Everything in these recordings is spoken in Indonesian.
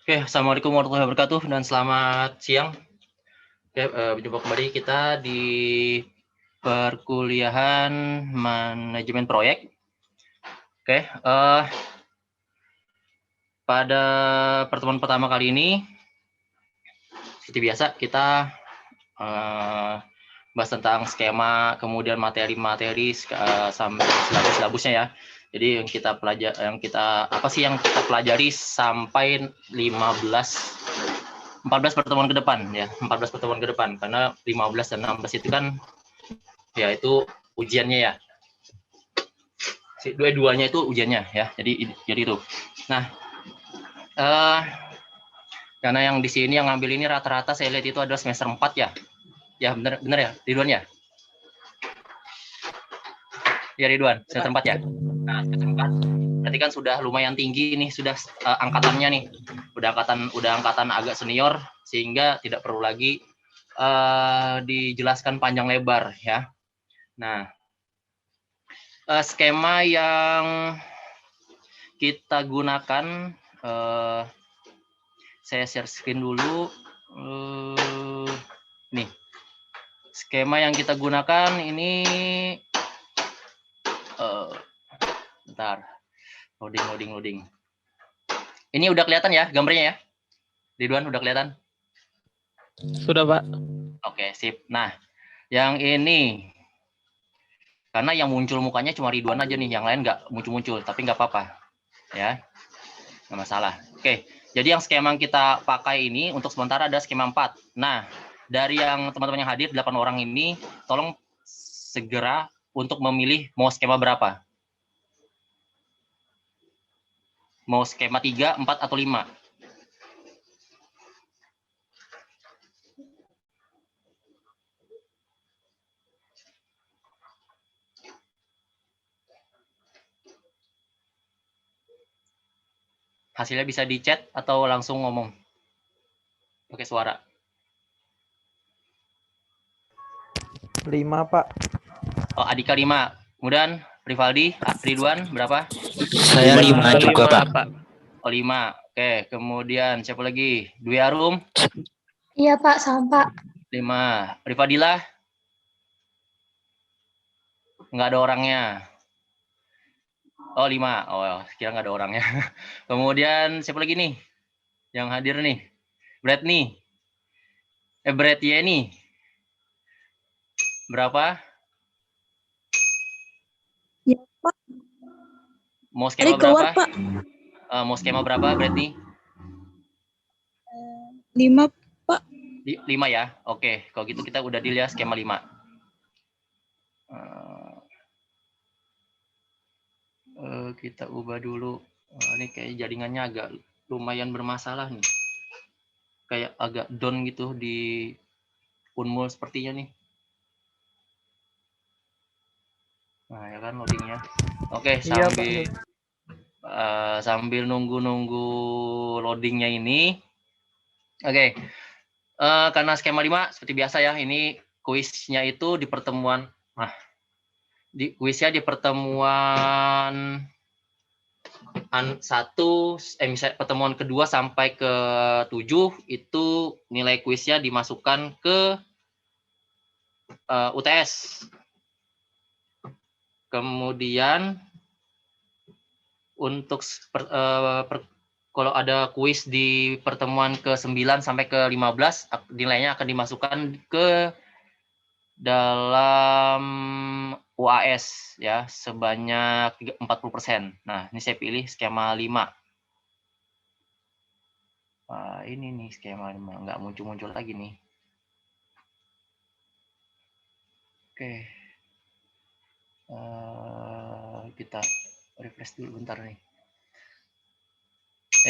Oke, Assalamualaikum warahmatullahi wabarakatuh dan selamat siang. Oke, berjumpa kembali kita di perkuliahan manajemen proyek. Oke, pada pertemuan pertama kali ini, seperti biasa kita bahas tentang skema, kemudian materi-materi sampai silabus-silabusnya ya. Jadi yang kita pelajari sampai 14 pertemuan ke depan ya, 14 pertemuan ke depan, karena 15 dan 16 itu kan ya itu ujiannya ya. Dua-duanya itu ujiannya ya. Jadi itu. Nah, karena yang di sini yang ngambil ini rata-rata saya lihat itu adalah semester 4 ya. Ya benar ya, Ridwan ya? Ya Ridwan, semester 4 ya. Nah, semester 4 berarti kan sudah lumayan tinggi nih, sudah angkatannya nih. Udah angkatan agak senior sehingga tidak perlu lagi dijelaskan panjang lebar ya. Nah, skema yang kita gunakan, saya share screen dulu. Nih, skema yang kita gunakan ini, bentar, loading. Ini udah kelihatan ya gambarnya ya? Ridwan, udah kelihatan? Sudah, Pak. Oke, sip. Nah, yang ini, karena yang muncul mukanya cuma Ridwan aja nih, yang lain nggak muncul-muncul, tapi nggak apa-apa. Ya, nggak masalah. Oke, jadi yang skema yang kita pakai ini untuk sementara ada skema 4. Nah, dari yang teman-teman yang hadir, 8 orang ini, tolong segera untuk memilih mau skema berapa. Mau skema 3, 4, atau 5. Hasilnya bisa di chat atau langsung ngomong pakai suara. 5, Pak. Oh, Adika 5. Kemudian Rivaldi, Ridwan berapa? Saya 5 juga, Pak. Oh, 5. Oke, kemudian siapa lagi? Dwi Arum? Iya, Pak, sama, Pak. 5. Rifadilah? Nggak ada orangnya. Oh, 5. Oh, kira nggak ada orangnya. Kemudian siapa lagi nih yang hadir nih? Brad nih. Brad Yeni. Berapa? Ya, Pak. Mau skema keluar, berapa? Pak. Mau skema berapa, Brad nih? 5, Pak. 5 ya? Oke, kalau gitu kita udah deal ya skema 5. Kita ubah dulu. Ini kayak jaringannya agak lumayan bermasalah nih. Kayak agak down gitu di Unmul sepertinya nih. Nah, ya kan loadingnya. Oke, sambil nunggu loadingnya ini. Oke. Karena skema 5 seperti biasa ya, ini kuisnya itu di pertemuan kuisnya di pertemuan misalnya pertemuan kedua sampai ke 7 itu nilai kuisnya dimasukkan ke UTS. Kemudian untuk kalau ada kuis di pertemuan ke-9 sampai ke-15, nilainya akan dimasukkan ke dalam UAS ya sebanyak 40%. Nah, ini saya pilih skema 5. Wah, ini nih skema 5, nggak muncul-muncul lagi nih. Oke. Kita refresh dulu bentar nih.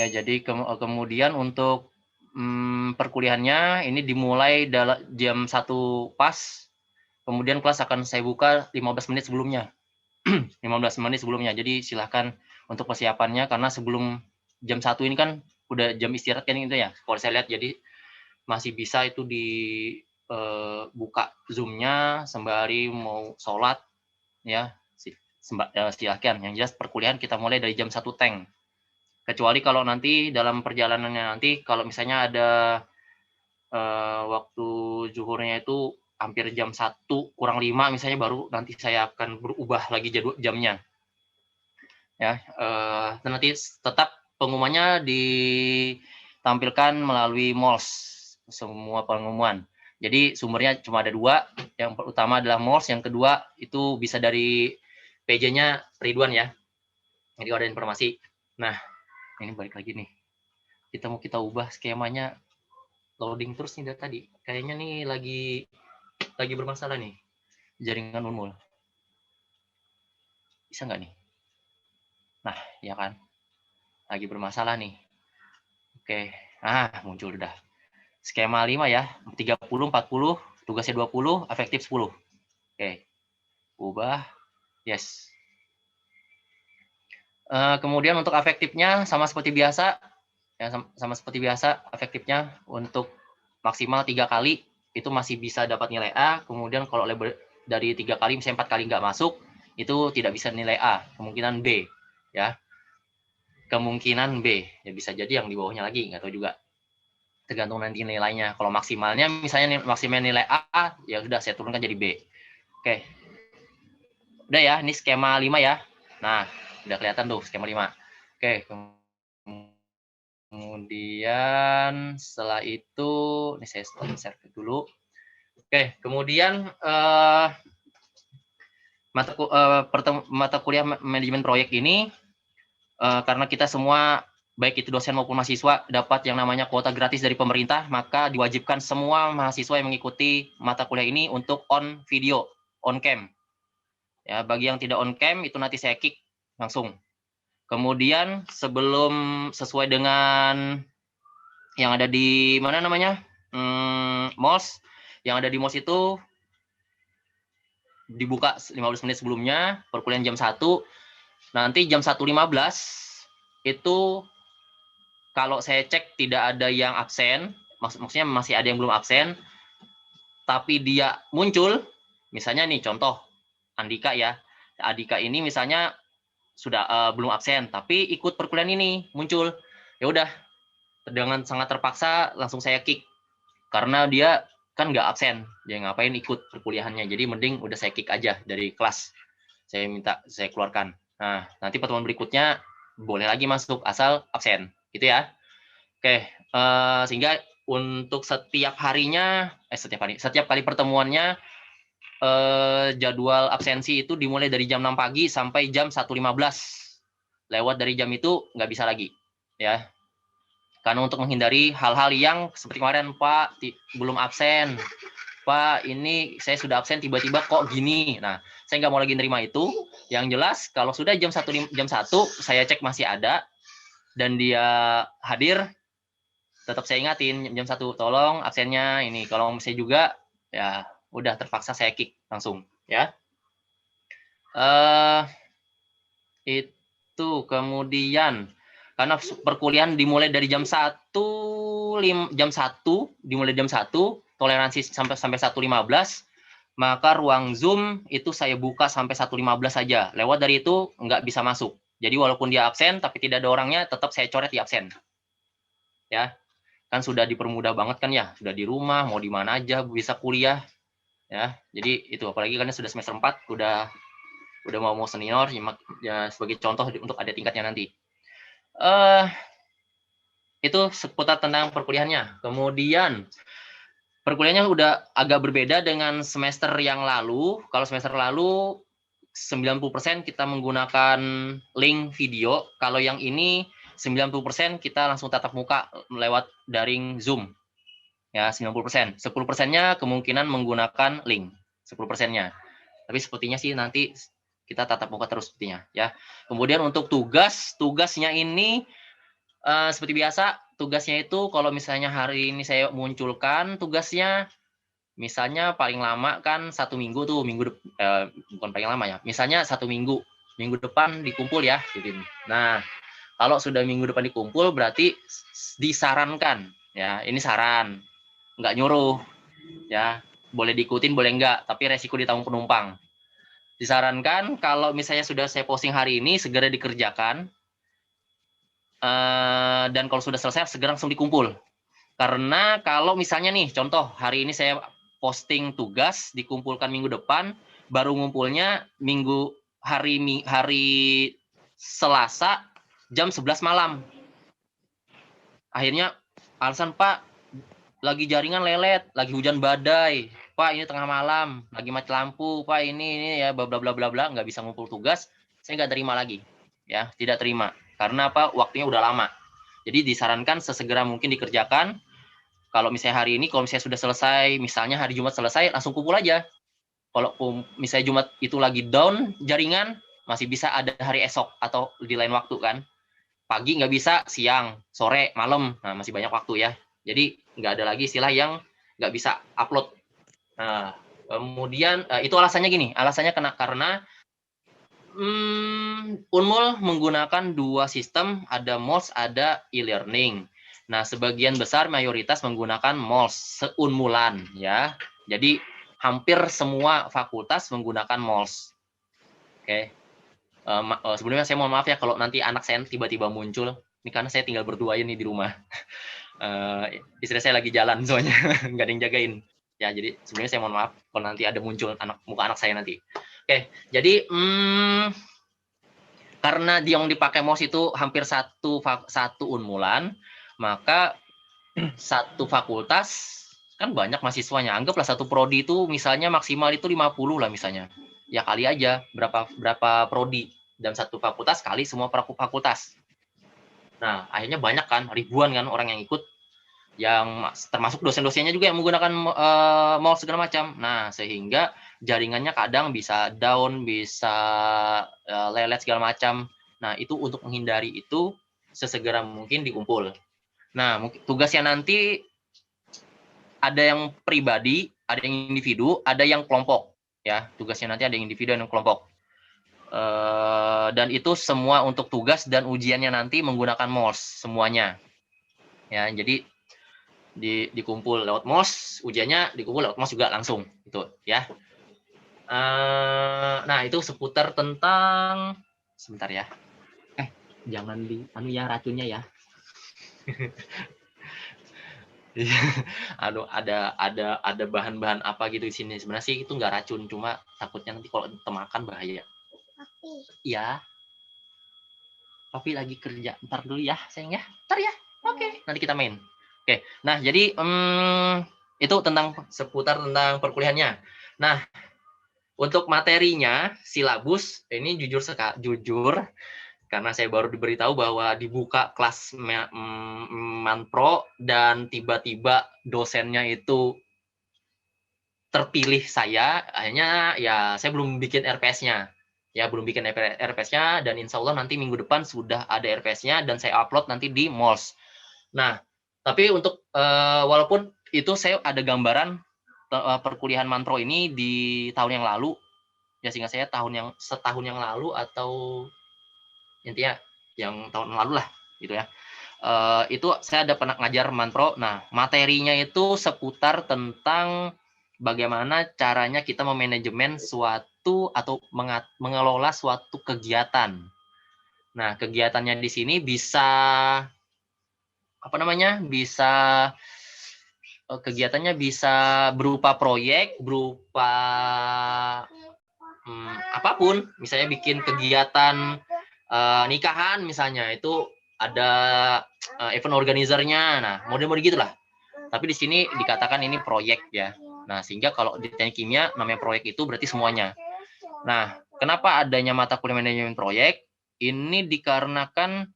Ya, jadi kemudian untuk perkuliahannya ini dimulai jam 1 pas. Kemudian kelas akan saya buka 15 menit sebelumnya. 15 menit sebelumnya. Jadi silahkan untuk persiapannya, karena sebelum jam 1 ini kan udah jam istirahat kan itu ya. Kalau saya lihat, jadi masih bisa itu dibuka Zoom-nya sembari mau sholat ya. Silahkan. Yang jelas perkuliahan kita mulai dari jam 1 teng. Kecuali kalau nanti dalam perjalanannya nanti, kalau misalnya ada waktu zuhurnya itu hampir jam 1:05 misalnya, baru nanti saya akan berubah lagi jamnya. Ya, nanti tetap pengumumannya ditampilkan melalui MOLS, semua pengumuman. Jadi sumbernya cuma ada 2, yang pertama adalah MOLS, yang kedua itu bisa dari PJ-nya Ridwan ya. Jadi ada informasi. Nah, ini balik lagi nih. Kita ubah skemanya, loading terus nih dari tadi. Kayaknya nih lagi bermasalah nih jaringan Unmul. Bisa nggak nih? Nah, ya kan. Lagi bermasalah nih. Oke. Muncul udah. Skema 5 ya. 30, 40, tugasnya 20, efektif 10. Oke. Ubah. Yes. Kemudian untuk efektifnya sama seperti biasa. Ya, sama seperti biasa, efektifnya untuk maksimal 3 kali itu masih bisa dapat nilai A. Kemudian kalau lebih dari 3 kali, misalnya 4 kali nggak masuk, itu tidak bisa nilai A. Kemungkinan B. Ya. Kemungkinan B. Ya bisa jadi yang di bawahnya lagi, nggak tahu juga. Tergantung nanti nilainya. Kalau maksimalnya, misalnya maksimal nilai A, ya sudah saya turunkan jadi B. Oke. Udah ya, ini skema 5 ya. Nah, udah kelihatan tuh skema 5. Oke. Kemudian setelah itu, ini saya share dulu. Oke, kemudian mata kuliah manajemen proyek ini, karena kita semua, baik itu dosen maupun mahasiswa, dapat yang namanya kuota gratis dari pemerintah, maka diwajibkan semua mahasiswa yang mengikuti mata kuliah ini untuk on video, on cam. Ya, bagi yang tidak on cam, itu nanti saya kick langsung. Kemudian sebelum sesuai dengan yang ada di mana namanya MOS, yang ada di MOS itu dibuka 15 menit sebelumnya, perkuliahan jam 1, nanti jam 1.15 itu kalau saya cek tidak ada yang absen, maksudnya masih ada yang belum absen, tapi dia muncul, misalnya nih contoh Andika ya, Andika ini misalnya sudah belum absen, tapi ikut perkuliahan ini muncul, ya udah dengan sangat terpaksa langsung saya kick, karena dia kan nggak absen, dia ngapain ikut perkuliahannya, jadi mending udah saya kick aja dari kelas, saya keluarkan. Nah, nanti pertemuan berikutnya boleh lagi masuk asal absen, gitu ya. Oke, sehingga untuk setiap harinya, setiap kali pertemuannya, jadwal absensi itu dimulai dari jam 6 pagi sampai jam 1.15. Lewat dari jam itu nggak bisa lagi, ya. Karena untuk menghindari hal-hal yang seperti kemarin, Pak, belum absen. Pak, ini saya sudah absen, tiba-tiba kok gini. Nah, saya nggak mau lagi nerima itu. Yang jelas, kalau sudah jam 1, saya cek masih ada, dan dia hadir, tetap saya ingatin, jam 1, tolong absennya ini. Kalau saya juga, ya udah terpaksa saya kick langsung. Ya. Itu kemudian, karena perkuliahan dimulai dari jam 1, dimulai jam 1, toleransi sampai 1.15, maka ruang Zoom itu saya buka sampai 1.15 saja. Lewat dari itu nggak bisa masuk. Jadi walaupun dia absen tapi tidak ada orangnya, tetap saya coret di absen. Ya, kan sudah dipermudah banget kan ya, sudah di rumah, mau di mana aja bisa kuliah. Ya, jadi itu apalagi karena sudah semester 4, udah mau senior ya, sebagai contoh untuk ada tingkatnya nanti. Itu seputar tentang perkuliahannya. Kemudian perkuliahannya udah agak berbeda dengan semester yang lalu. Kalau semester lalu 90% kita menggunakan link video. Kalau yang ini 90% kita langsung tatap muka lewat daring Zoom. Ya, 90%. 10%-nya kemungkinan menggunakan link. 10%-nya. Tapi sepertinya sih nanti kita tatap muka terus sepertinya, ya. Kemudian untuk tugasnya ini seperti biasa, tugasnya itu kalau misalnya hari ini saya munculkan tugasnya, misalnya paling lama kan 1 minggu tuh, bukan paling lama ya, misalnya 1 minggu depan dikumpul ya, gitu. Nah, kalau sudah minggu depan dikumpul berarti disarankan, ya, ini saran, nggak nyuruh, ya, boleh diikutin boleh nggak, tapi resiko ditanggung penumpang. Disarankan kalau misalnya sudah saya posting hari ini, segera dikerjakan. Dan kalau sudah selesai segera langsung dikumpul. Karena kalau misalnya nih, contoh hari ini saya posting tugas, dikumpulkan minggu depan, baru ngumpulnya hari Selasa jam 11 malam. Akhirnya alasan, Pak, lagi jaringan lelet, lagi hujan badai, Pak ini tengah malam, lagi mati lampu, Pak ini ya bla bla bla bla bla, nggak bisa ngumpul tugas, saya nggak terima lagi, ya tidak terima. Karena apa? Waktunya udah lama. Jadi disarankan sesegera mungkin dikerjakan. Kalau misalnya hari ini, kalau misalnya sudah selesai, misalnya hari Jumat selesai, langsung kumpul aja. Kalau misalnya Jumat itu lagi down jaringan, masih bisa ada hari esok atau di lain waktu kan. Pagi nggak bisa, siang, sore, malam, nah masih banyak waktu ya. Jadi nggak ada lagi istilah yang nggak bisa upload. Nah, kemudian itu alasannya gini, alasannya karena Unmul menggunakan dua sistem, ada MOLS, ada e-learning. Nah, sebagian besar mayoritas menggunakan MOLS seunmulan ya. Jadi hampir semua fakultas menggunakan MOLS. Oke. Sebelumnya saya mohon maaf ya kalau nanti anak saya tiba-tiba muncul. Ini karena saya tinggal berdua ini di rumah. Istri saya lagi jalan soalnya nggak ada yang jagain. Ya, jadi sebenarnya saya mohon maaf kalau nanti ada muncul muka anak saya nanti. Oke, jadi karena yang dipakai MOS itu hampir satu unmulan, maka satu fakultas kan banyak mahasiswanya. Anggaplah satu prodi itu misalnya maksimal itu 50 lah misalnya. Ya kali aja berapa prodi dan satu fakultas kali semua fakultas. Nah, akhirnya banyak kan, ribuan kan orang yang ikut, yang termasuk dosen-dosennya juga yang menggunakan MOS segala macam. Nah, sehingga jaringannya kadang bisa down, bisa lelet segala macam. Nah, itu untuk menghindari itu sesegera mungkin dikumpul. Nah, tugasnya nanti ada yang pribadi, ada yang individu, ada yang kelompok. Ya, tugasnya nanti ada yang individu dan kelompok. Dan itu semua untuk tugas dan ujiannya nanti menggunakan MOS semuanya. Ya, jadi dikumpul lewat MOS, ujiannya dikumpul lewat MOS juga langsung, itu ya. Nah, itu seputar tentang, sebentar ya. Jangan ya racunnya ya. Aduh, ada bahan-bahan apa gitu di sini. Sebenarnya sih itu nggak racun, cuma takutnya nanti kalau temakan bahaya. Iya. Papi lagi kerja. Ntar dulu ya, sayang ya. Ntar ya. Oke. Nanti kita main. Oke. Nah, jadi itu seputar tentang perkuliahannya. Nah, untuk materinya, silabus ini jujur karena saya baru diberitahu bahwa dibuka kelas Manpro dan tiba-tiba dosennya itu terpilih saya, akhirnya ya saya belum bikin RPS-nya. Ya, belum bikin RPS-nya dan insya Allah nanti minggu depan sudah ada RPS-nya dan saya upload nanti di MOLS. Nah, tapi untuk walaupun itu saya ada gambaran perkuliahan Manpro ini di tahun yang lalu, ya sehingga saya setahun yang lalu atau intinya yang tahun lalu lah gitu ya. Itu saya ada pernah ngajar Manpro. Nah, materinya itu seputar tentang bagaimana caranya kita memanajemen suatu atau mengelola suatu kegiatan. Nah, kegiatannya di sini bisa apa namanya? Kegiatannya bisa berupa proyek, berupa apapun. Misalnya bikin kegiatan nikahan misalnya, itu ada event organizer-nya. Nah, model-model gitulah. Tapi di sini dikatakan ini proyek ya. Nah, sehingga kalau di teknik kimia namanya proyek itu berarti semuanya. Nah, kenapa adanya mata kuliah manajemen proyek? Ini dikarenakan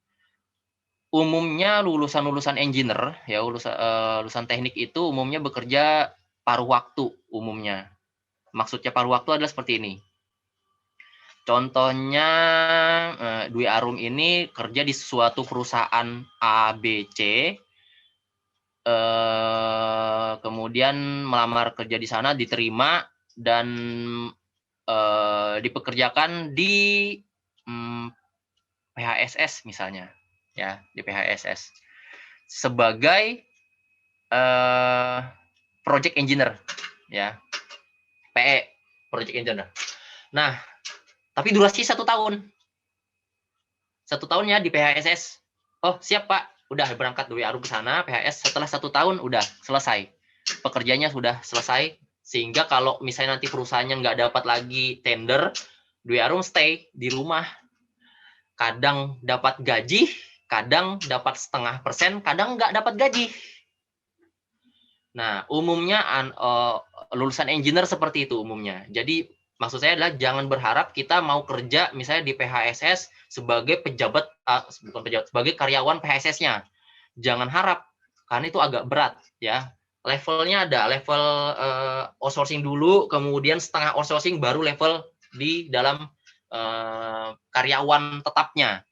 umumnya lulusan engineer ya, lulusan teknik itu umumnya bekerja paruh waktu umumnya. Maksudnya paruh waktu adalah seperti ini. Contohnya Dwi Arum ini kerja di suatu perusahaan ABC, kemudian melamar kerja di sana, diterima dan dipekerjakan di PHSS misalnya, ya di PHSS sebagai project engineer, ya PE, project engineer. Nah, tapi durasi 1 tahun. 1 tahunnya di PHSS. oh siap Pak, udah berangkat Dwi Arum ke sana, PHS setelah 1 tahun udah selesai. Pekerjaannya sudah selesai, sehingga kalau misalnya nanti perusahaannya nggak dapat lagi tender, Dwi Arum stay di rumah. Kadang dapat gaji, kadang dapat 0,5%, kadang nggak dapat gaji. Nah, umumnya lulusan engineer seperti itu umumnya. Jadi maksud saya adalah jangan berharap kita mau kerja misalnya di PHSS sebagai pejabat, bukan pejabat, sebagai karyawan PHSS-nya. Jangan harap, karena itu agak berat ya. Levelnya ada level outsourcing dulu, kemudian setengah outsourcing, baru level di dalam karyawan tetapnya.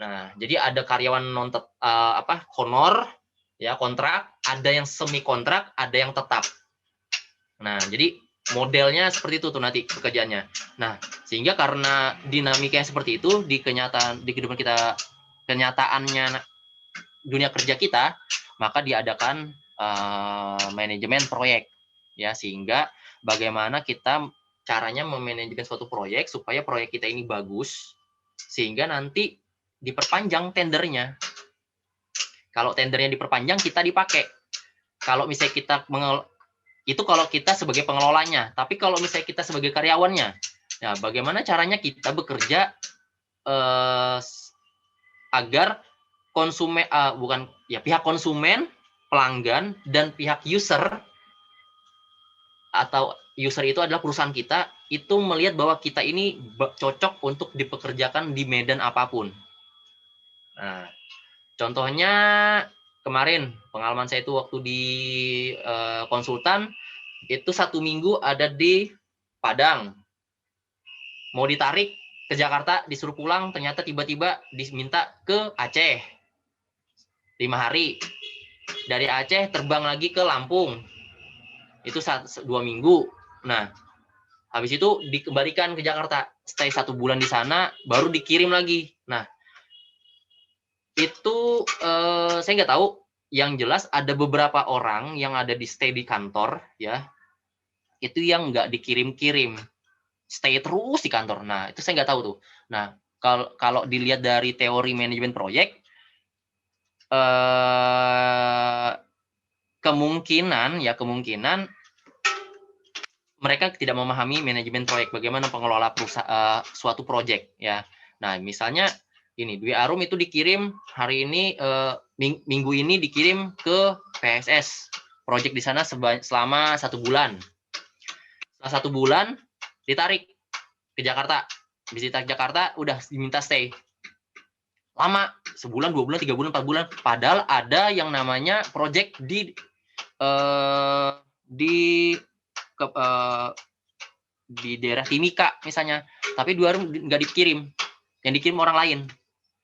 Nah, jadi ada karyawan honor ya, kontrak, ada yang semi kontrak, ada yang tetap. Nah, jadi modelnya seperti itu tuh nanti pekerjaannya. Nah, sehingga karena dinamika yang seperti itu di kehidupan kita, kenyataannya dunia kerja kita, maka diadakan manajemen proyek ya, sehingga bagaimana kita caranya memanajemen suatu proyek supaya proyek kita ini bagus, sehingga nanti diperpanjang tendernya. Kalau tendernya diperpanjang, kita dipakai. Kalau misalnya kita itu kalau kita sebagai pengelolanya, tapi kalau misalnya kita sebagai karyawannya, ya bagaimana caranya kita bekerja agar konsumen, pihak konsumen, pelanggan, dan pihak user, atau user itu adalah perusahaan kita, itu melihat bahwa kita ini cocok untuk dipekerjakan di medan apapun. Nah, contohnya kemarin pengalaman saya itu waktu di konsultan, itu 1 minggu ada di Padang, mau ditarik ke Jakarta, disuruh pulang, ternyata tiba-tiba diminta ke Aceh 5 hari, dari Aceh terbang lagi ke Lampung, itu 2 minggu. Nah, habis itu dikembalikan ke Jakarta, stay 1 bulan di sana, baru dikirim lagi. Nah, itu saya nggak tahu, yang jelas ada beberapa orang yang ada di stay di kantor ya, itu yang nggak dikirim-kirim, stay terus di kantor. Nah, itu saya nggak tahu tuh. Nah, kalau dilihat dari teori manajemen proyek, kemungkinan mereka tidak memahami manajemen proyek, bagaimana pengelola suatu proyek ya. Nah, misalnya ini Dwi Arum itu dikirim hari ini, minggu ini dikirim ke PSS, proyek di sana selama 1 bulan. Setelah 1 bulan ditarik ke Jakarta, ditarik ke Jakarta, udah diminta stay lama, sebulan, 2 bulan, 3 bulan, 4 bulan, padahal ada yang namanya proyek di daerah Timika misalnya, tapi 2 hari nggak dikirim, yang dikirim orang lain.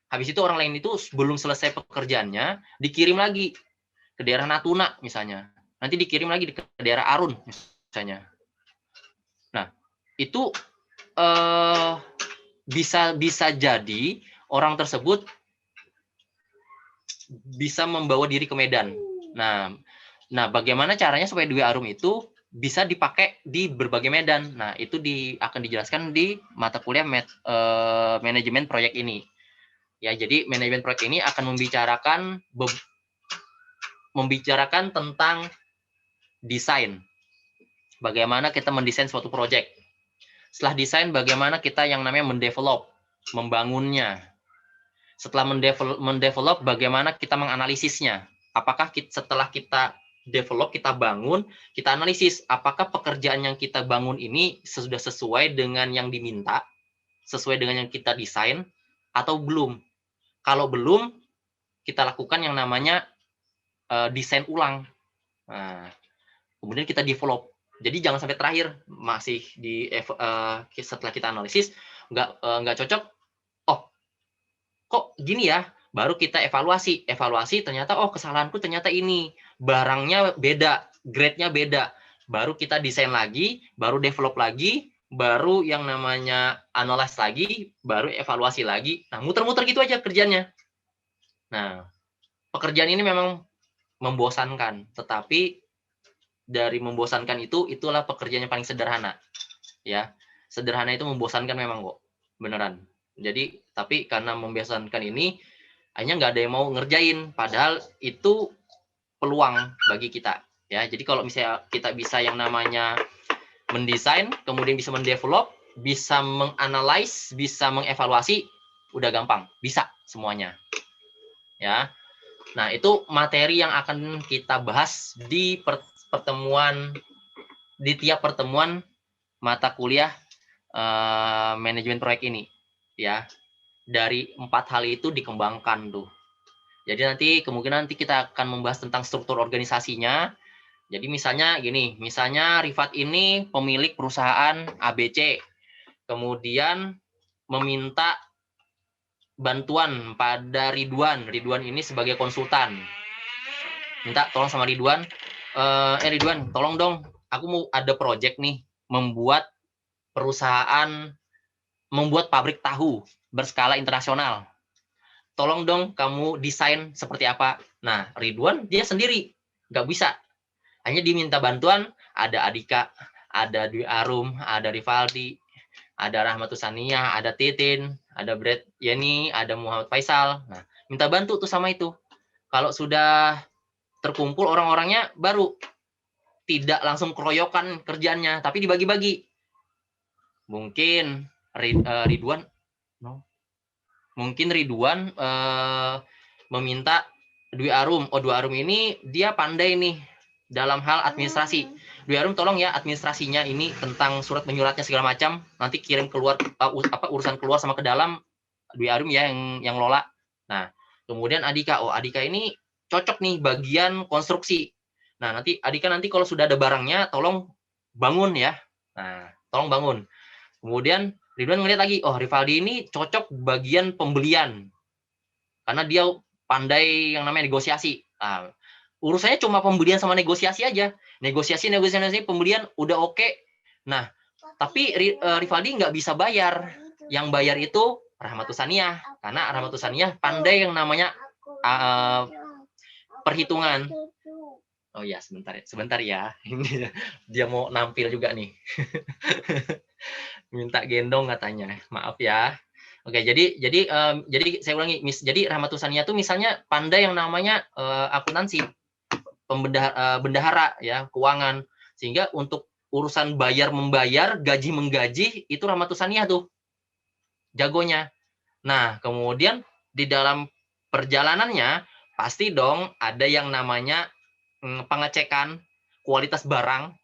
Habis itu orang lain itu belum selesai pekerjaannya, dikirim lagi ke daerah Natuna misalnya, nanti dikirim lagi ke daerah Arun misalnya. Nah, itu bisa jadi orang tersebut bisa membawa diri ke Medan. Nah, bagaimana caranya supaya Dwi Arum itu bisa dipakai di berbagai medan. Nah, itu akan dijelaskan di mata kuliah manajemen proyek ini. Ya, jadi manajemen proyek ini akan membicarakan tentang desain. Bagaimana kita mendesain suatu proyek. Setelah desain, bagaimana kita yang namanya mendevelop, membangunnya. Setelah mendevelop, bagaimana kita menganalisisnya. Apakah setelah kita develop, kita bangun, kita analisis apakah pekerjaan yang kita bangun ini sudah sesuai dengan yang diminta, sesuai dengan yang kita desain, atau belum. Kalau belum, kita lakukan yang namanya desain ulang. Nah, kemudian kita develop. Jadi jangan sampai terakhir masih setelah kita analisis nggak cocok. Oh, kok gini ya? Baru kita evaluasi ternyata kesalahanku ternyata ini, barangnya beda, grade-nya beda, baru kita desain lagi, baru develop lagi, baru yang namanya analyze lagi, baru evaluasi lagi. Nah, muter-muter gitu aja kerjanya. Nah, pekerjaan ini memang membosankan, tetapi dari membosankan itulah pekerjaan yang paling sederhana ya. Sederhana itu membosankan memang kok, beneran. Jadi tapi karena membosankan ini, Akhirnya nggak ada yang mau ngerjain, padahal itu peluang bagi kita. Ya, jadi kalau misalnya kita bisa yang namanya mendesain, kemudian bisa mendevelop, bisa menganalisis, bisa mengevaluasi, udah gampang, bisa semuanya. Ya. Nah, itu materi yang akan kita bahas di tiap pertemuan mata kuliah manajemen proyek ini. Ya. Dari 4 hal itu dikembangkan tuh. Jadi nanti kemungkinan nanti kita akan membahas tentang struktur organisasinya. Jadi misalnya gini, misalnya Rifat ini pemilik perusahaan ABC, kemudian meminta bantuan pada Ridwan. Ridwan ini sebagai konsultan. Minta tolong sama Ridwan, Ridwan, tolong dong, aku mau ada project nih, membuat pabrik tahu berskala internasional. Tolong dong kamu desain seperti apa. Nah, Ridwan dia sendiri, nggak bisa. Hanya diminta bantuan, ada Adika, ada Dwi Arum, ada Rivaldi, ada Rahmatus Saniyah, ada Titin, ada Brad Yeni, ada Muhammad Faisal. Nah, minta bantu tuh sama itu. Kalau sudah terkumpul orang-orangnya, baru tidak langsung keroyokan kerjaannya, tapi dibagi-bagi. Mungkin Ridwan, meminta Dwi Arum. Oh, Dwi Arum ini dia pandai nih dalam hal administrasi. Dwi Arum tolong ya administrasinya ini tentang surat menyuratnya segala macam. Nanti kirim keluar urusan keluar sama ke dalam, Dwi Arum ya yang lola. Nah, kemudian Adika. Oh, Adika ini cocok nih bagian konstruksi. Nah, Adika nanti kalau sudah ada barangnya tolong bangun ya. Nah, tolong bangun. Kemudian Ridwan ngeliat lagi, oh Rivaldi ini cocok bagian pembelian. Karena dia pandai yang namanya negosiasi. Nah, urusannya cuma pembelian sama negosiasi aja. Negosiasi, pembelian udah oke. Nah, tapi Rivaldi nggak bisa bayar. Yang bayar itu Rahmatus Saniyah. Karena Rahmatus Saniyah pandai yang namanya perhitungan. Oh ya, sebentar ya. Ini dia mau nampil juga nih. Minta gendong katanya. Maaf ya. Oke, jadi saya ulangi. Jadi Rahmatus Saniyah itu misalnya pandai yang namanya akuntansi, bendahara ya, keuangan. Sehingga untuk urusan bayar membayar, gaji menggaji itu Rahmatus Saniyah tuh jagonya. Nah, kemudian di dalam perjalanannya pasti dong ada yang namanya pengecekan kualitas barang.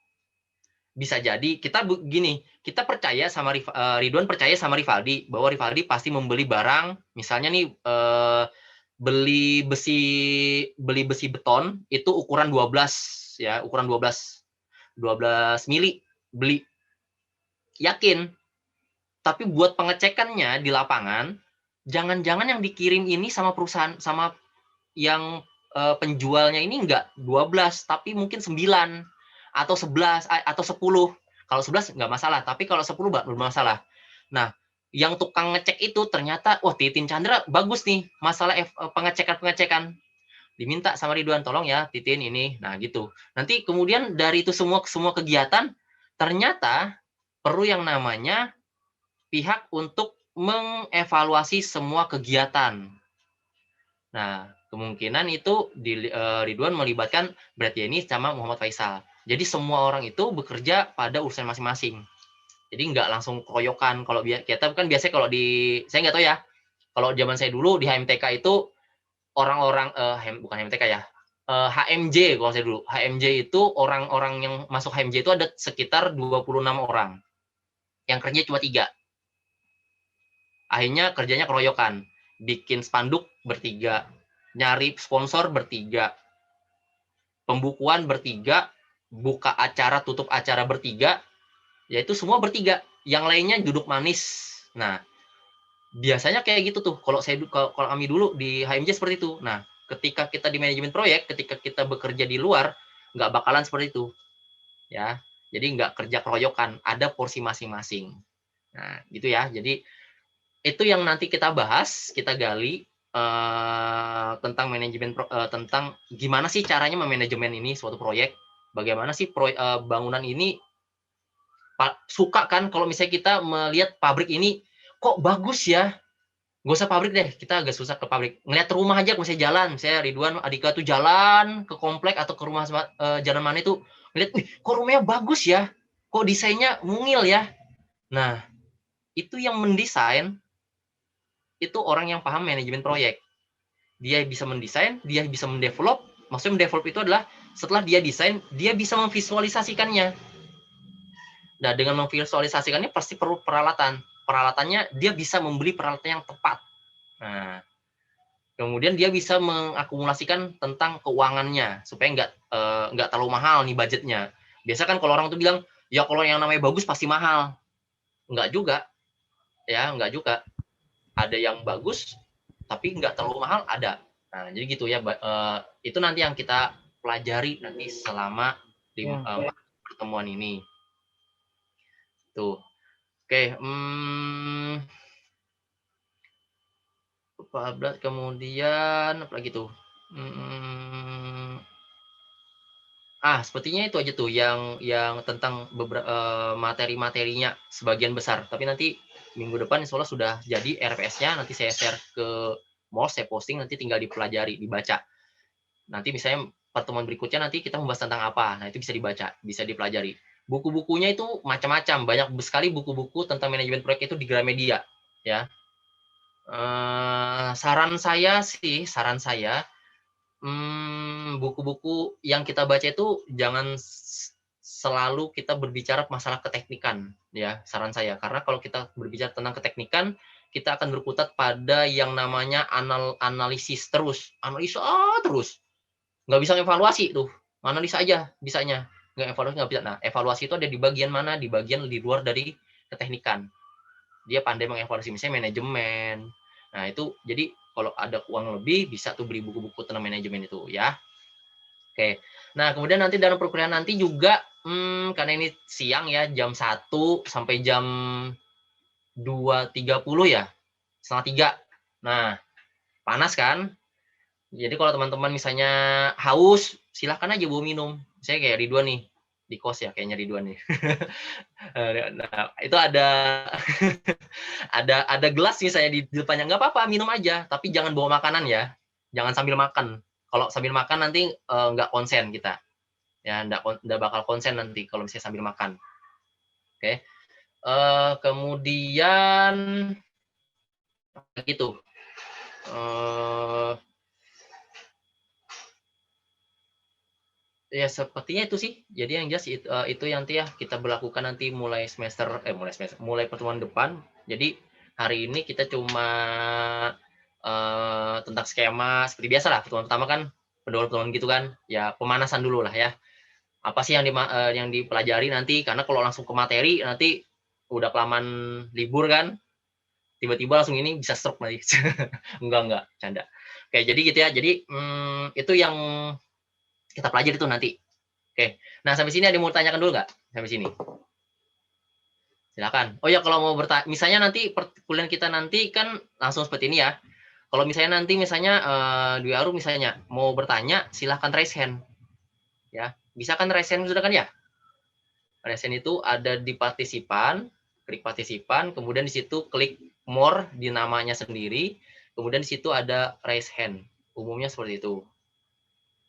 Bisa jadi kita begini, kita percaya sama Ridwan percaya sama Rivaldi bahwa Rivaldi pasti membeli barang, misalnya nih beli besi beton itu ukuran 12 ya, ukuran 12 mili beli. Yakin. Tapi buat pengecekannya di lapangan, jangan-jangan yang dikirim ini sama perusahaan sama yang penjualnya ini enggak 12 tapi mungkin 9 atau 11 atau 10. Kalau 11 nggak masalah, tapi kalau 10 bermasalah. Nah, yang tukang ngecek itu ternyata, wah Titin Chandra bagus nih, masalah pengecekan. Diminta sama Ridwan, tolong ya Titin ini. Nah, gitu. Nanti kemudian dari itu semua kegiatan, ternyata perlu yang namanya pihak untuk mengevaluasi semua kegiatan. Nah, kemungkinan itu Ridwan melibatkan Brad Yeni sama Muhammad Faisal. Jadi semua orang itu bekerja pada urusan masing-masing. Jadi nggak langsung keroyokan. Kalau kita kan biasanya kalau saya nggak tahu ya. Kalau zaman saya dulu di HMTK itu orang-orang bukan HMTK ya, HMJ kalau saya dulu. HMJ itu orang-orang yang masuk HMJ itu ada sekitar 26 orang. Yang kerja cuma 3. Akhirnya kerjanya keroyokan. Bikin spanduk bertiga, nyari sponsor bertiga, pembukuan bertiga, buka acara, tutup acara bertiga, yaitu semua bertiga. Yang lainnya duduk manis. Nah, biasanya kayak gitu tuh. Kalau kami dulu di HMJ seperti itu. Nah, ketika kita di manajemen proyek, ketika kita bekerja di luar, nggak bakalan seperti itu. Ya, jadi nggak kerja keroyokan, ada porsi masing-masing. Nah, gitu ya. Jadi itu yang nanti kita bahas, kita gali tentang manajemen, tentang gimana sih caranya memanajemen ini suatu proyek, bagaimana sih bangunan ini. Suka kan kalau misalnya kita melihat pabrik ini kok bagus ya, Gak usah pabrik deh, kita agak susah ke pabrik. Ngeliat rumah aja, misalnya jalan, saya Ridwan, Adika tuh jalan ke komplek atau ke rumah jalan mana itu, ngeliat, wih, kok rumahnya bagus ya, kok desainnya mungil ya. Nah, itu yang mendesain, itu orang yang paham manajemen proyek. Dia bisa mendesain, dia bisa mendevelop, maksudnya mendevelop itu adalah setelah dia desain, dia bisa memvisualisasikannya. Nah, dengan memvisualisasikannya pasti perlu peralatan. Peralatannya, dia bisa membeli peralatan yang tepat. Nah, kemudian dia bisa mengakumulasikan tentang keuangannya supaya nggak terlalu mahal nih budgetnya. Biasa kan kalau orang tuh bilang, ya kalau yang namanya bagus pasti mahal. Nggak juga, ya nggak juga. Ada yang bagus tapi nggak terlalu mahal, ada. Nah, jadi gitu ya. Itu nanti yang kita pelajari nanti selama pertemuan ini. Tuh. Oke. 14 kemudian apa lagi tuh? Sepertinya itu aja tuh yang tentang beberapa materi-materinya sebagian besar. Tapi nanti minggu depan insya Allah sudah jadi RPS-nya. Nanti saya share ke MOS, saya posting, nanti tinggal dipelajari, dibaca. Nanti misalnya pertemuan berikutnya nanti kita membahas tentang apa. Nah, itu bisa dibaca, bisa dipelajari. Buku-bukunya itu macam-macam, banyak sekali buku-buku tentang manajemen proyek itu di Gramedia, ya. Saran saya, buku-buku yang kita baca itu jangan selalu kita berbicara masalah keteknikan, ya, saran saya. Karena kalau kita berbicara tentang keteknikan, kita akan berkutat pada yang namanya analisis terus, nggak bisa evaluasi tuh, analisa aja bisanya, nggak evaluasi nggak bisa. Nah, evaluasi itu ada di bagian mana? Di bagian di luar dari keteknikan. Dia pandai mengevaluasi, misalnya manajemen. Nah, itu jadi kalau ada uang lebih bisa tuh beli buku-buku tentang manajemen itu, ya. Oke. Nah, kemudian nanti dalam perkuliahan nanti juga karena ini siang ya, jam 1 sampai jam 2.30 ya. Setengah 3. Nah, panas kan? Jadi kalau teman-teman misalnya haus, silahkan aja bawa minum. Saya kayak Ridwan nih, di kos ya, kayaknya Ridwan nih. Nah, itu ada ada gelas misalnya di depannya, nggak apa-apa, minum aja, tapi jangan bawa makanan ya, jangan sambil makan. Kalau sambil makan nanti nggak konsen kita, ya nggak bakal konsen nanti kalau misalnya sambil makan. Oke. Kemudian gitu. Ya sepertinya itu sih. Jadi yang jelas itu yang nanti ya kita berlakukan nanti mulai pertemuan depan. Jadi hari ini kita cuma tentang skema seperti biasa lah. Pertemuan pertama kan pertemuan gitu kan. Ya pemanasan dulu lah ya. Apa sih yang dipelajari nanti? Karena kalau langsung ke materi nanti udah kelamaan libur kan. Tiba-tiba langsung ini bisa stroke nanti. enggak, canda. Oke, jadi gitu ya. Jadi itu yang kita pelajari itu nanti. Oke. Nah, sampai sini ada yang mau tanyakan dulu nggak? Sampai sini. Silakan. Oh ya, kalau mau bertanya, misalnya nanti perkuliahan kita nanti kan langsung seperti ini ya. Kalau misalnya nanti Dwi Aru misalnya mau bertanya, silahkan raise hand. Ya, bisa kan raise hand sudah kan ya? Raise hand itu ada di partisipan, klik partisipan, kemudian di situ klik more di namanya sendiri, kemudian di situ ada raise hand. Umumnya seperti itu.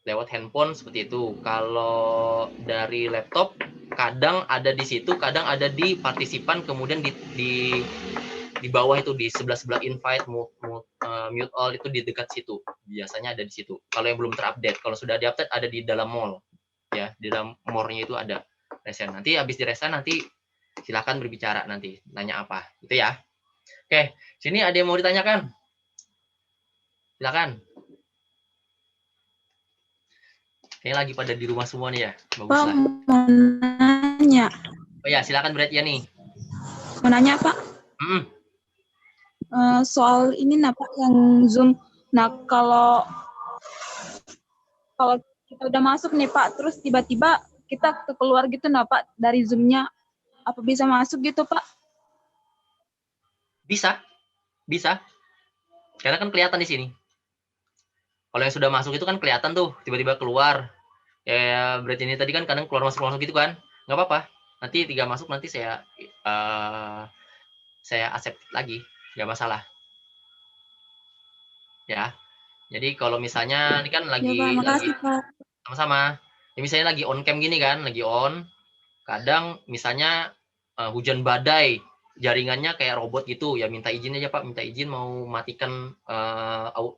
Lewat handphone seperti itu. Kalau dari laptop kadang ada di situ, kadang ada di partisipan, kemudian di bawah itu di sebelah invite, mute all itu di dekat situ. Biasanya ada di situ. Kalau yang belum terupdate, kalau sudah diupdate ada di dalam mall. Ya, di dalam more-nya itu ada resen. Nanti habis di resen nanti silakan berbicara nanti, nanya apa. Itu ya. Oke, sini ada yang mau ditanyakan? Silakan. Kayaknya lagi pada di rumah semua nih ya. Bagus lah. Mau nanya. Oh ya, silakan berat ya nih. Mau nanya, Pak? Soal ini, Pak, yang Zoom. Nah, kalau kita udah masuk nih, Pak, terus tiba-tiba kita keluar gitu, Pak, dari Zoom-nya. Apa bisa masuk gitu, Pak? Bisa. Karena kan kelihatan di sini. Kalau yang sudah masuk itu kan kelihatan tuh, tiba-tiba keluar. Ya, berarti ini tadi kan kadang keluar masuk gitu kan. Nggak apa-apa. Nanti 3 masuk, nanti saya accept lagi. Nggak masalah. ya. Jadi kalau misalnya ini kan Ya Pak, makasih Pak. sama-sama. Ya, misalnya lagi on cam gini kan, lagi on. Kadang misalnya hujan badai, jaringannya kayak robot gitu, ya minta izin aja Pak, minta izin mau matikan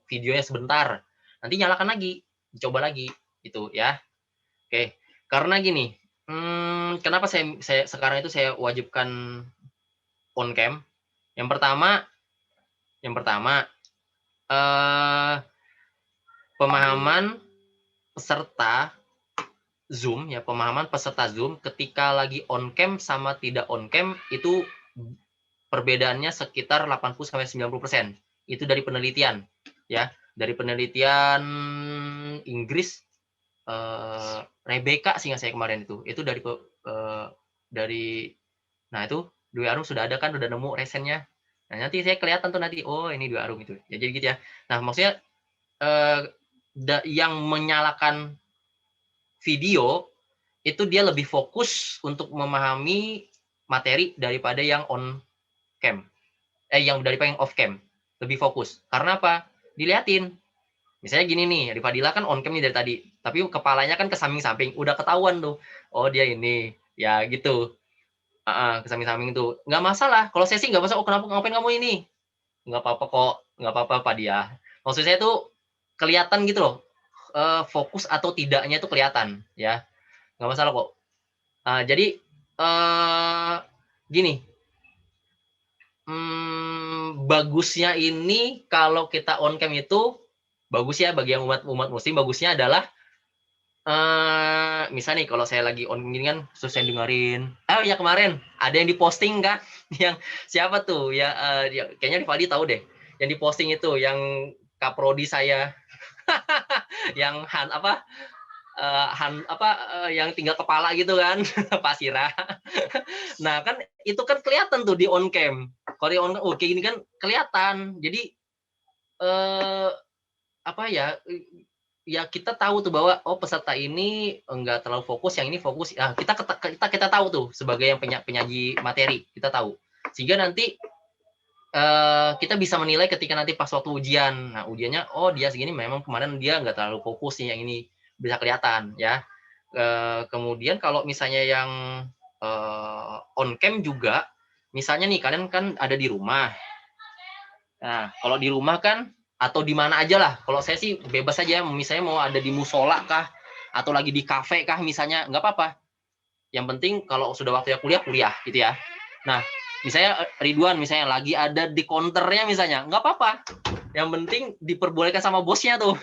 videonya sebentar. Nanti nyalakan lagi, dicoba lagi gitu ya. Oke. Karena gini, kenapa saya sekarang itu saya wajibkan on cam? Yang pertama pemahaman peserta Zoom ya, pemahaman peserta Zoom ketika lagi on cam sama tidak on cam itu perbedaannya sekitar 80-90%. Itu dari penelitian ya, dari penelitian Inggris, Rebecca sih saya kemarin itu dari nah itu Dwi Arum sudah ada kan, udah nemu resennya. Nah nanti saya kelihatan tuh nanti, oh ini Dwi Arum itu ya, jadi gitu ya. Nah maksudnya yang menyalakan video itu dia lebih fokus untuk memahami materi daripada yang on cam, yang daripada yang off cam, lebih fokus. Karena apa? Diliatin. Misalnya gini nih, Rifadila kan on cam nih dari tadi, tapi kepalanya kan ke samping-samping, udah ketahuan tuh. Oh dia ini, ya gitu. Ke samping-samping itu nggak masalah. Kalau saya sih nggak masalah. Oh kenapa ngapain kamu ini? Nggak apa-apa kok, nggak apa-apa Pak dia. Maksud saya tuh kelihatan gitu loh, fokus atau tidaknya itu kelihatan ya, nggak masalah kok. Jadi gini, bagusnya ini kalau kita on cam itu bagus ya bagi yang umat muslim. Bagusnya adalah misalnya nih kalau saya lagi on gini kan, terus saya dengerin. Ya kemarin ada yang diposting kan, yang siapa tuh ya, kayaknya Rifadi tahu deh, yang diposting itu yang kaprodi saya yang yang tinggal kepala gitu kan, Pak Sira. Nah kan itu kan kelihatan tuh di on cam. Kalau di on cam, kayak gini kan kelihatan. Jadi ya kita tahu tuh bahwa peserta ini enggak terlalu fokus, yang ini fokus. Kita tahu tuh sebagai yang penyaji materi, kita tahu. Sehingga nanti kita bisa menilai ketika nanti pas waktu ujian. Nah ujiannya, dia segini memang kemarin dia nggak terlalu fokus nih, yang ini bisa kelihatan ya. Kemudian kalau misalnya yang on cam juga, misalnya nih kalian kan ada di rumah. Nah kalau di rumah kan atau di mana aja lah, kalau saya sih bebas aja, misalnya mau ada di musola kah atau lagi di kafe kah misalnya, nggak apa-apa. Yang penting kalau sudah waktunya kuliah gitu ya. Nah misalnya Ridwan misalnya lagi ada di counternya misalnya, nggak apa-apa. Yang penting diperbolehkan sama bosnya tuh.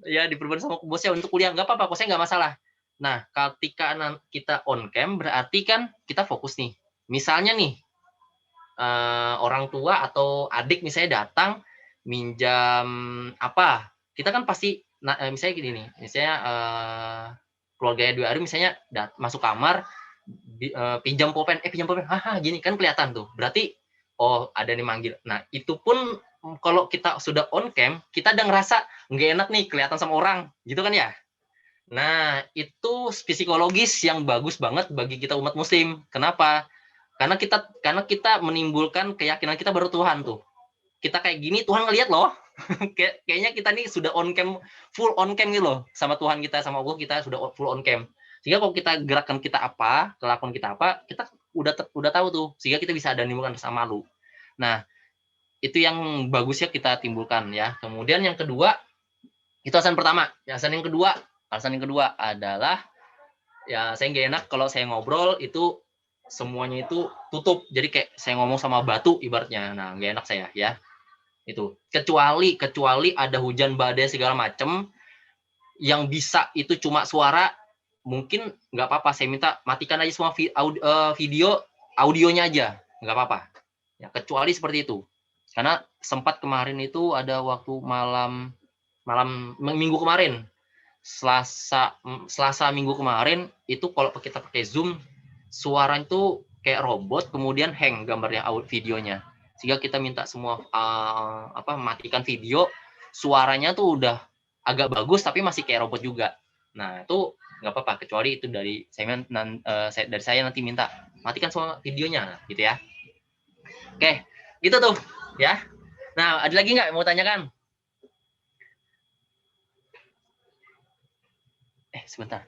Ya diperbolehkan sama bosnya untuk kuliah, nggak apa-apa, kok saya nggak masalah. Nah ketika kita on cam berarti kan kita fokus nih. Misalnya nih orang tua atau adik misalnya datang minjam apa, kita kan pasti misalnya gini nih, misalnya keluarganya Dwi Ari misalnya masuk kamar, pinjam pulpen, gini kan kelihatan tuh, berarti ada nih manggil. Nah itu pun kalau kita sudah on cam, kita udah ngerasa nggak enak nih kelihatan sama orang gitu kan ya. Nah itu psikologis yang bagus banget bagi kita umat muslim. Kenapa? Karena kita menimbulkan keyakinan kita baru Tuhan tuh. Kita kayak gini Tuhan ngelihat loh. Kayaknya kita nih sudah on cam, full on cam gitu loh, sama Tuhan kita, sama Allah kita sudah full on cam. Sehingga kalau kita gerakan kita apa, kelakuan kita apa, kita udah tahu tuh. Sehingga kita bisa ada menimbulkan rasa malu. Nah, itu yang bagusnya kita timbulkan ya. Kemudian yang kedua, itu alasan pertama. Alasan yang kedua adalah ya saya nggak enak kalau saya ngobrol itu semuanya itu tutup, jadi kayak saya ngomong sama batu ibaratnya. Nah nggak enak saya ya itu, kecuali ada hujan badai segala macem yang bisa itu cuma suara, mungkin nggak apa-apa, saya minta matikan aja semua audionya aja, nggak apa-apa ya, kecuali seperti itu. Karena sempat kemarin itu ada waktu malam minggu kemarin, Selasa Minggu kemarin itu kalau kita pakai Zoom, suara itu kayak robot, kemudian hang gambarnya, videonya. Sehingga kita minta semua matikan video, suaranya tuh udah agak bagus tapi masih kayak robot juga. Nah itu nggak apa-apa, kecuali itu dari saya nanti minta matikan semua videonya gitu ya. Oke, gitu tuh ya. Nah ada lagi nggak mau tanyakan? Sebentar.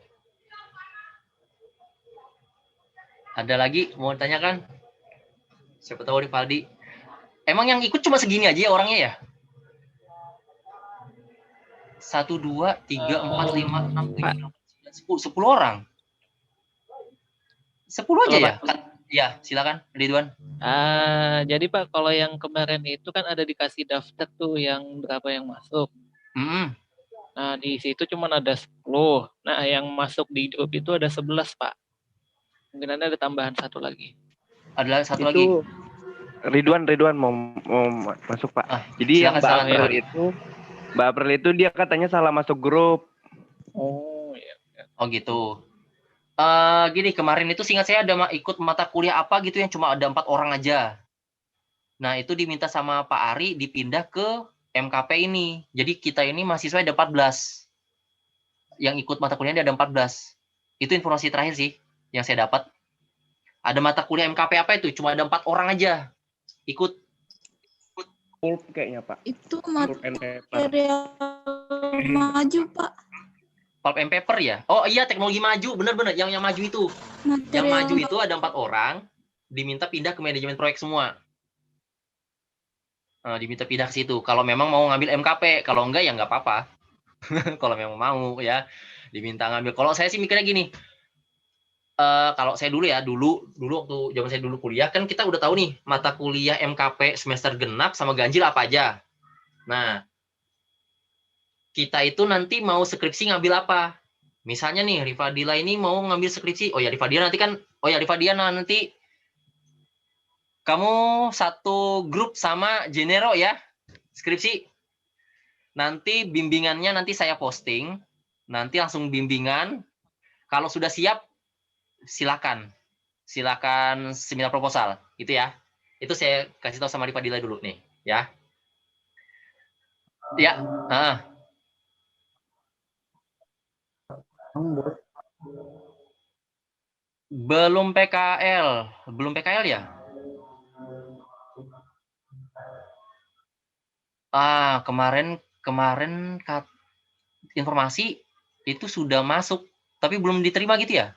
Ada lagi mau ditanyakan? Siapa tahu Rivaldi. Emang yang ikut cuma segini aja ya orangnya ya? 1, 2, 3, 4, 5, 6, 7, 10 orang. 10 aja Halo, ya? Ya, silakan Ridwan. Jadi Pak, kalau yang kemarin itu kan ada dikasih daftar tuh yang berapa yang masuk. Nah, di situ cuma ada 10. Nah, yang masuk di grup itu ada 11, Pak. Mungkin ada tambahan satu lagi. Ada satu itu lagi. Ridwan mau masuk Pak. Jadi yang Mbak April itu dia katanya salah masuk grup. Oh iya. Oh gitu. Gini, kemarin itu seingat saya ada ikut mata kuliah apa gitu yang cuma ada 4 orang aja. Nah, itu diminta sama Pak Ari dipindah ke MKP ini. Jadi kita ini mahasiswa ada 14. Yang ikut mata kuliahnya ada 14. Itu informasi terakhir sih yang saya dapat. Ada mata kuliah MKP apa itu? Cuma ada 4 orang aja ikut. Pulp kayaknya Pak. Itu Pulp and paper. material maju, Pak. Pulp and paper ya? Oh iya, teknologi maju. Bener-bener yang maju itu. Yang maju itu ada 4 orang. Diminta pindah ke manajemen proyek semua. Diminta pindah ke situ. Kalau memang mau ngambil MKP. Kalau enggak ya nggak apa-apa. Kalau memang mau ya. Diminta ngambil. Kalau saya sih mikirnya gini. Kalau saya dulu waktu zaman saya dulu kuliah kan kita udah tahu nih mata kuliah MKP semester genap sama ganjil apa aja. Nah, kita itu nanti mau skripsi ngambil apa? Misalnya nih Rifadila ini mau ngambil skripsi. Rifadila nanti kamu satu grup sama Genero ya skripsi. Nanti bimbingannya nanti saya posting. Nanti langsung bimbingan. Kalau sudah siap silakan seminar proposal gitu ya. Itu saya kasih tahu sama Rifadila dulu nih ya. Belum PKL ya? Kemarin informasi itu sudah masuk tapi belum diterima gitu ya?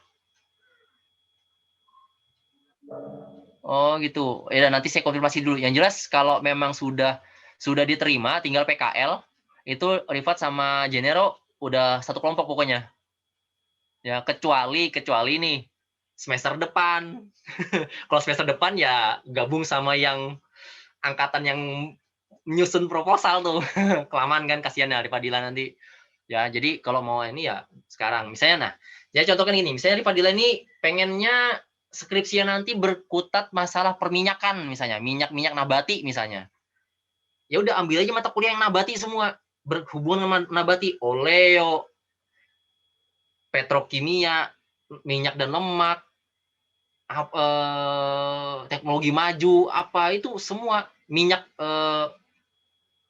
Oh gitu. Ya nanti saya konfirmasi dulu. Yang jelas kalau memang sudah diterima, tinggal PKL itu Rifat sama Genero udah satu kelompok pokoknya. Ya kecuali nih semester depan. Kalau semester depan ya gabung sama yang angkatan yang nyusun proposal tuh. Kelamaan kan, kasihan ya Rifadila nanti. Ya jadi kalau mau ini ya sekarang. Misalnya contohkan gini. Misalnya Rifadila ini pengennya skripsinya nanti berkutat masalah perminyakan misalnya, minyak nabati misalnya. Ya udah ambil aja mata kuliah yang nabati semua, berhubungan sama nabati, oleo, petrokimia, minyak dan lemak, teknologi maju, apa itu semua minyak,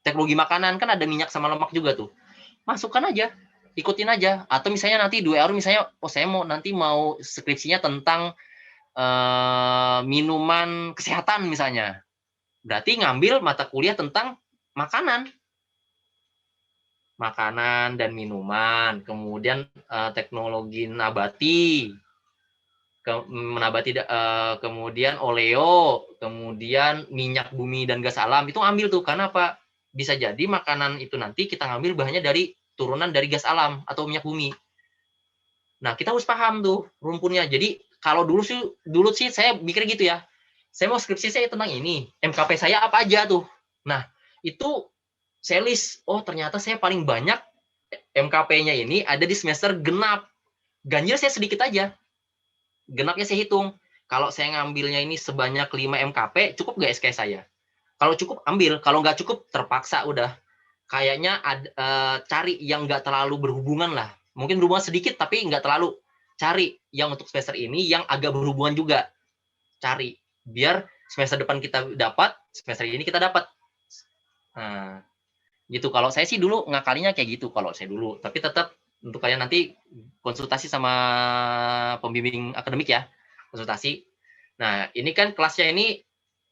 teknologi makanan kan ada minyak sama lemak juga tuh. Masukkan aja, ikutin aja. Atau misalnya nanti 2 euro misalnya, saya mau skripsinya tentang minuman kesehatan misalnya, berarti ngambil mata kuliah tentang makanan dan minuman, kemudian teknologi nabati, kemudian oleo, kemudian minyak bumi dan gas alam, itu ambil tuh. Karena apa? Bisa jadi makanan itu nanti kita ngambil bahannya dari turunan dari gas alam atau minyak bumi. Nah, kita harus paham tuh rumpunnya. Jadi kalau dulu sih saya mikir gitu ya. Saya mau skripsi saya tentang ini, MKP saya apa aja tuh. Nah, itu saya list, ternyata saya paling banyak MKP-nya ini ada di semester genap. Ganjil saya sedikit aja. Genapnya saya hitung. Kalau saya ngambilnya ini sebanyak 5 MKP, cukup nggak SK saya? Kalau cukup, ambil. Kalau nggak cukup, terpaksa udah. Kayaknya cari yang nggak terlalu berhubungan lah. Mungkin berhubungan sedikit, tapi nggak terlalu. Cari yang untuk semester ini yang agak berhubungan juga. Cari. Biar semester depan kita dapat, semester ini kita dapat. Nah, gitu. Kalau saya sih dulu ngakalinya kayak gitu kalau saya dulu. Tapi tetap untuk kalian nanti konsultasi sama pembimbing akademik ya. Konsultasi. Nah, ini kan kelasnya ini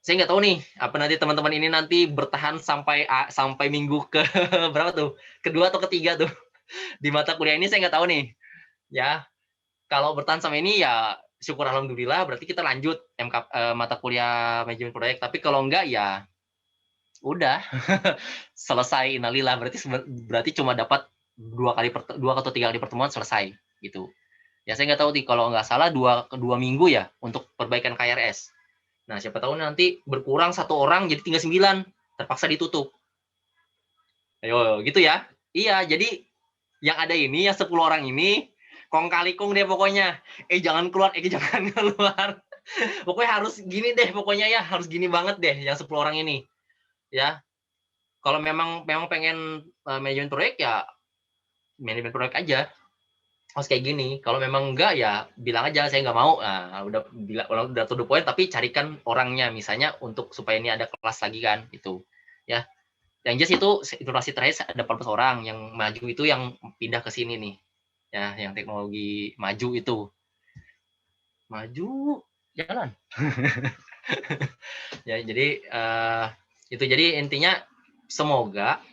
saya nggak tahu nih apa nanti teman-teman ini nanti bertahan sampai minggu ke berapa tuh? Kedua atau ketiga tuh. Di mata kuliah ini saya nggak tahu nih. Ya, kalau bertahan sama ini ya syukur alhamdulillah, berarti kita lanjut mata kuliah manajemen proyek. Tapi kalau enggak ya udah selesai innalillah, berarti cuma dapat 2 atau 3 kali pertemuan selesai gitu. Ya saya nggak tahu nih, kalau nggak salah 2 minggu ya untuk perbaikan KRS. Nah, siapa tahu nanti berkurang 1 orang jadi tinggal 9, terpaksa ditutup. Ayo, gitu ya. Iya, jadi yang ada ini, yang 10 orang ini, kong kali kong deh pokoknya. Jangan keluar, jangan keluar. Pokoknya harus gini deh, pokoknya ya, harus gini banget deh yang 10 orang ini. Ya. Kalau memang pengen manajemen proyek ya manajemen proyek aja. Harus kayak gini. Kalau memang enggak ya bilang aja saya nggak mau. Nah, udah to the point, tapi carikan orangnya misalnya untuk supaya ini ada kelas lagi kan itu. Ya. Yang jelas itu informasi terakhir ada 14 orang yang maju itu yang pindah ke sini nih. Ya, yang teknologi maju itu. Maju jalan. Ya, jadi itu jadi intinya semoga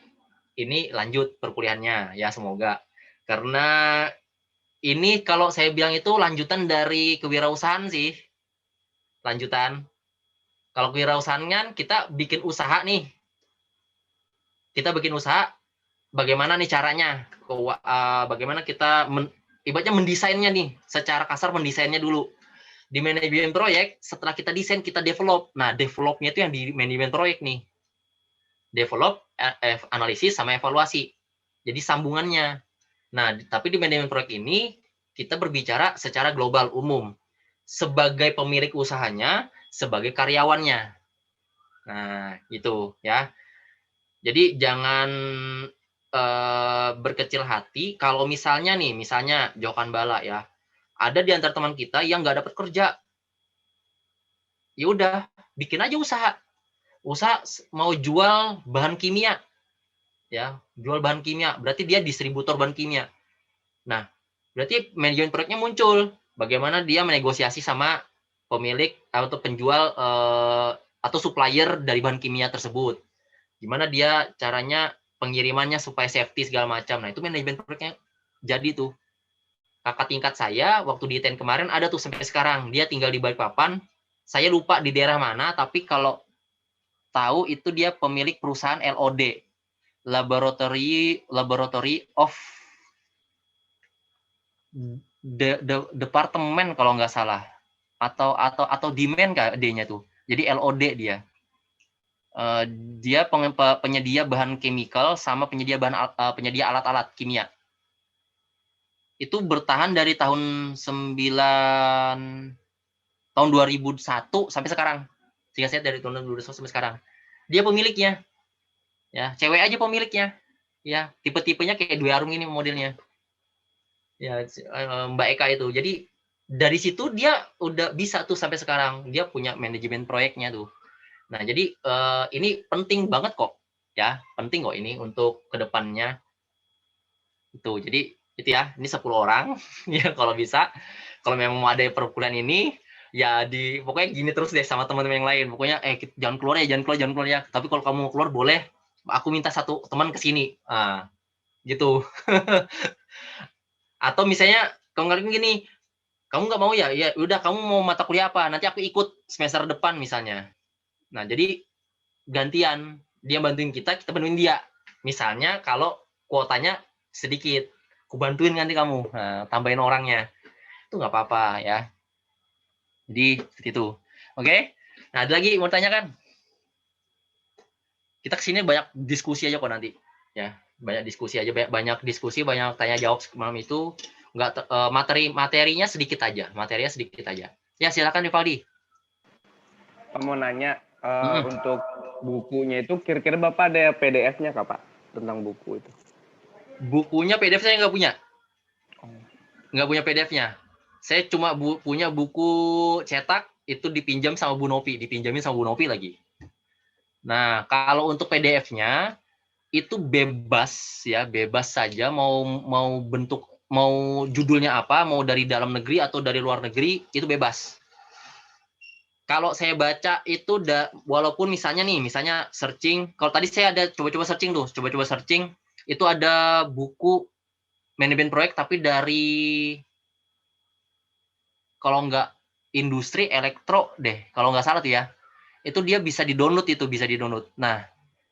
ini lanjut perkuliahannya ya, semoga. Karena ini kalau saya bilang itu lanjutan dari kewirausahaan sih. Lanjutan. Kalau kewirausahaan kan kita bikin usaha nih. Kita bikin usaha, bagaimana nih caranya? Bagaimana kita ibaratnya mendesainnya nih. Secara kasar mendesainnya dulu. Di manajemen proyek, setelah kita desain, kita develop. Nah, developnya itu yang di manajemen proyek nih. Develop, analisis, sama evaluasi. Jadi sambungannya. Nah, tapi di manajemen proyek ini, kita berbicara secara global umum. Sebagai pemilik usahanya, sebagai karyawannya. Nah, itu ya. Jadi jangan berkecil hati kalau misalnya Jokan Bala ya, ada di antara teman kita yang nggak dapat kerja. Ya udah, bikin aja usaha. Usaha mau jual bahan kimia. Ya, jual bahan kimia, berarti dia distributor bahan kimia. Nah, berarti manajemen proyeknya muncul. Bagaimana dia menegosiasi sama pemilik atau penjual atau supplier dari bahan kimia tersebut. Gimana dia caranya pengirimannya supaya safety segala macam. Nah, itu manajemen proyeknya jadi tuh. Kakak tingkat saya waktu di ITN kemarin ada tuh sampai sekarang. Dia tinggal di Balikpapan. Saya lupa di daerah mana, tapi kalau tahu itu dia pemilik perusahaan LOD. Laboratory of departemen kalau nggak salah, atau demand kah D-nya tuh. Jadi LOD dia. Dia penyedia bahan chemical sama penyedia alat-alat kimia. Itu bertahan dari tahun 2001 sampai sekarang. Sehingga saya dari tahun 2001 sampai sekarang. Dia pemiliknya. Ya, cewek aja pemiliknya. Ya, tipe-tipenya kayak Dwi Arum ini modelnya. Ya, Mbak Eka itu. Jadi dari situ dia udah bisa tuh sampai sekarang. Dia punya manajemen proyeknya tuh. Nah, jadi ini penting banget kok. Ya, penting kok ini untuk kedepannya. Itu. Jadi itu ya, ini 10 orang ya kalau bisa. Kalau memang mau ada perkuliahan ini ya pokoknya gini terus deh sama teman-teman yang lain. Pokoknya jangan keluar ya. Tapi kalau kamu mau keluar boleh, aku minta 1 teman ke sini. Nah, gitu. Atau misalnya kamu ngeliat gini, kamu nggak mau ya udah kamu mau mata kuliah apa? Nanti aku ikut semester depan misalnya. Nah, jadi gantian, dia bantuin kita bantuin dia. Misalnya kalau kuotanya sedikit, aku bantuin nanti kamu, tambahin orangnya. Itu nggak apa-apa ya. Jadi seperti itu. Oke? Nah, ada lagi mau tanyakan? Kita kesini banyak diskusi aja kok nanti. Ya, banyak diskusi aja, banyak diskusi, banyak tanya jawab malam itu. Nggak materinya sedikit aja. Ya, silakan Rivaldi. Mau nanya untuk bukunya itu kira-kira Bapak ada PDF-nya Kak Pak tentang buku itu? Bukunya PDF saya nggak punya. Nggak punya PDF-nya. Saya cuma punya buku cetak, itu dipinjamin sama Bu Nopi lagi. Nah, kalau untuk PDF-nya itu bebas ya, bebas saja mau bentuk, mau judulnya apa, mau dari dalam negeri atau dari luar negeri, itu bebas. Kalau saya baca itu walaupun misalnya searching, kalau tadi saya ada coba-coba searching, itu ada buku manajemen proyek tapi dari kalau nggak industri elektro deh, kalau nggak salah tuh ya, itu dia bisa di-download Nah,